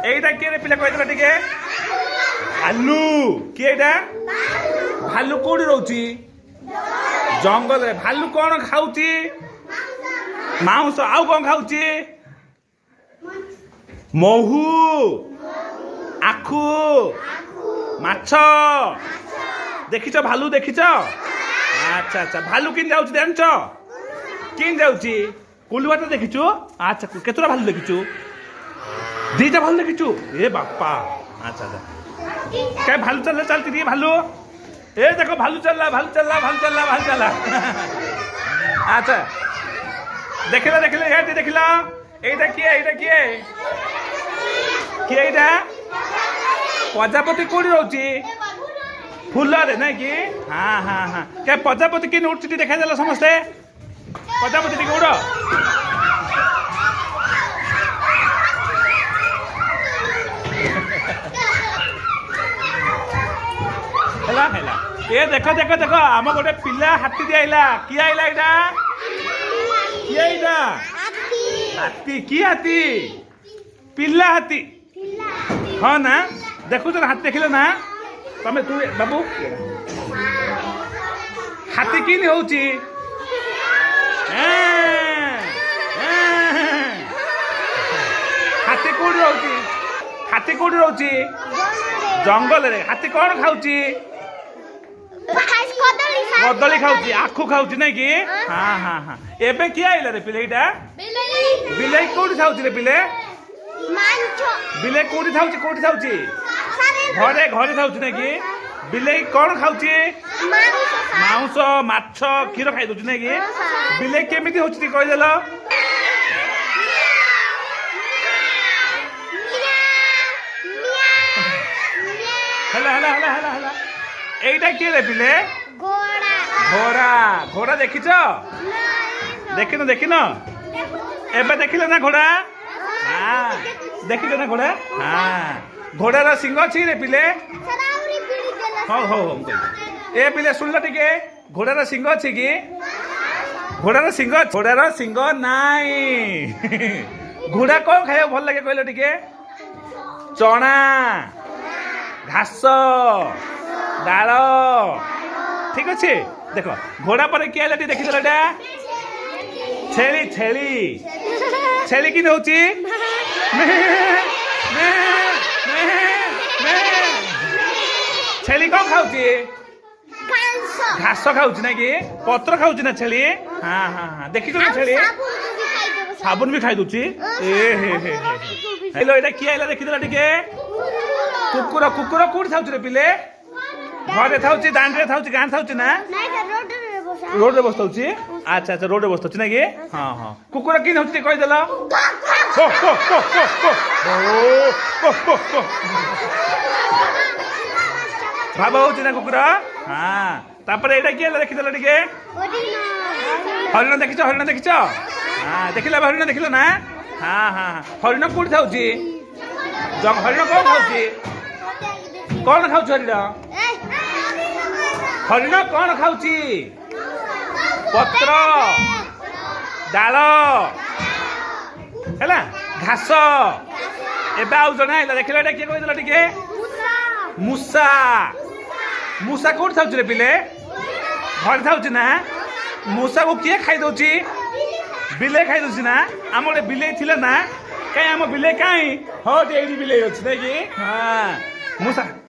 এইটা কিଏ ରେ ପିଲା କହିଦେଲା ଟିକେ ଭାଲୁ କିଏ ଏଇଟା ଭାଲୁ କୋଉଠି ରହୁଛି ଜଙ୍ଗଲରେ ଭାଲୁ କଣ ଖାଉଛି ମାଉଁସ ଆଉ କଣ ଖାଉଛି ମହୁ ଆଖୁ ମାଛ ଦେଖିଛ ଭାଲୁ ଦେଖିଛ ଆଚ୍ଛା ଆଚ୍ଛା ଭାଲୁ କେମିତି ଯାଉଛି ଜାଣିଛ କେମିତି ଯାଉଛି କୁଲୁବାଟ ଦେଖିଛୁ ଆଚ୍ଛା କେତେଟା ଭାଲୁ ଦେଖିଛୁ ଦିଟା ଭାଲୁ ଦେଖିଛୁ ଏ ବାପା ଆଚ୍ଛା ଆଚ୍ଛା क्या भालू चल चलती थी भालू ए देखो भालू चल रहा भालू चल रहा भालू चल रहा भालू चल रहा अच्छा देखिला देखिला ये देखिला एटा किए एटा प्रजापति कोडी रहउची फुल रे नै कि हां हां हां क्या प्रजापति कि उठती देखा देला समस्ते प्रजापति टी उड़ हेला हेला ए देखो देखो देखो आम गोटे पिला हाथी दि आइला कि आइला एटा कि आइला हाथी कि हाथी पिला हाथी हाँ ना देखु तो हाथी देखिल ना तमे तू बाबू हाथी कि होउची हाथी कोडी रहउची हाथी कोडी रहउची जंगल रे हाथी कौन खाऊची कदली खाऊची आखु खाऊची नहीं कि हाँ हाँ हाँ एबे किए आइला रे पिलेटा बिलाई कोडी खाऊची रे पिले बिलाई कोडी खाऊची घरे घरे खाऊची नहीं कि बिलाई कौन खाऊची मांस माछ क्षीर खाई दउची नहीं कि बिलाई केमिति होची ती कहि देलो हेला हेला हेला हेला हेला एटा किए रे पिले घोड़ा घोड़ा देखिछ देखिन देखिन एबे देखिले ना घोड़ा हां देखिले ना घोड़ा हां घोड़ार सिंह अछि रे पिले हो हो हो ए पिले सुनला टिके घोड़ार सिंह अछि कि घोड़ार सिंह नाई घोड़ा कोन खाय भल लागे कहलो टिके चना घास डाल ठीक अच्छे देख घोड़ा पर किए आइला देखी देला छेली छेली छेली कि होची छेली कौन खाऊची घास खाऊची ना कि पत्र खाऊची ना छेली हाँ हाँ हाँ देखी ना छेली साबुन भी खाई दूची ए हे हे हेलो एटा किए आइला देखी देला टिके कुकुर कुकुर कोठी थाउची रे पिले घरे थाउची दांड रे थाउची गां थाउची ना रोड रे बसताउची अच्छा अच्छा रोड रे बसताउची ना कि हां हां कुकुर कि होची कहि देला हो हो हो हो हो बाबा होची ना कुकुर हां तापर एटा कि देखि देला टिके हरिण देखिछ हां देखिला हरिण देखिला ना हां हां हरिण कोठी थाउची जग हरिण कोन खाउची कौन खाऊ हरिण कौन खाऊची पत्र डाल है घास एबे आउ जने आइला देखिला एटा किए कहिदेला टिके मूसा मूसा कोठ थाउची रे पिले घर थाउची ना मूसा को किए खाई दउची बिले खाई दउची ना आम गोटे बिले थिले ना कहीं आम बिले कहीं हाँ एडी बिले अच्छी नहीं कि हाँ मूसा